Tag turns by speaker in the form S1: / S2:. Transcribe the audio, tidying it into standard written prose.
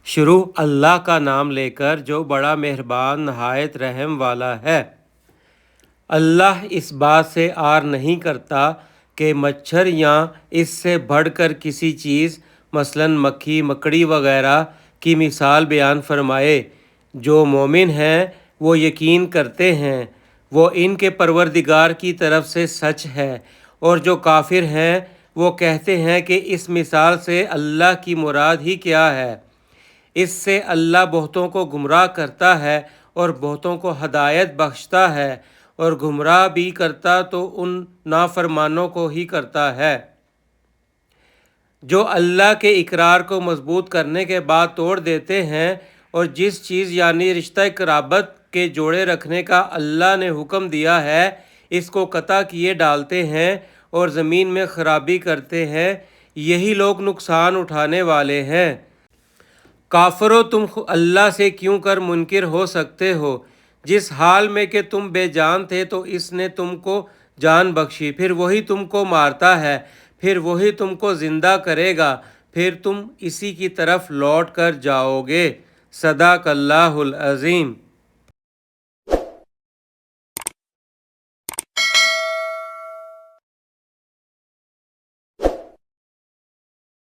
S1: شروع اللہ کا نام لے کر جو بڑا مہربان نہایت رحم والا ہے۔ اللہ اس بات سے عار نہیں کرتا کہ مچھر یا اس سے بڑھ کر کسی چیز مثلاً مکھی مکڑی وغیرہ کی مثال بیان فرمائے۔ جو مومن ہیں وہ یقین کرتے ہیں وہ ان کے پروردگار کی طرف سے سچ ہے، اور جو کافر ہیں وہ کہتے ہیں کہ اس مثال سے اللہ کی مراد ہی کیا ہے۔ اس سے اللہ بہتوں کو گمراہ کرتا ہے اور بہتوں کو ہدایت بخشتا ہے، اور گمراہ بھی کرتا تو ان نافرمانوں کو ہی کرتا ہے۔ جو اللہ کے اقرار کو مضبوط کرنے کے بعد توڑ دیتے ہیں، اور جس چیز یعنی رشتہ قرابت کے جوڑے رکھنے کا اللہ نے حکم دیا ہے اس کو قطع کیے ڈالتے ہیں اور زمین میں خرابی کرتے ہیں، یہی لوگ نقصان اٹھانے والے ہیں۔ کافرو، تم اللہ سے کیوں کر منکر ہو سکتے ہو؟ جس حال میں کہ تم بے جان تھے تو اس نے تم کو جان بخشی، پھر وہی تم کو مارتا ہے، پھر وہی تم کو زندہ کرے گا، پھر تم اسی کی طرف لوٹ کر جاؤ گے۔ صدق اللہ العظیم۔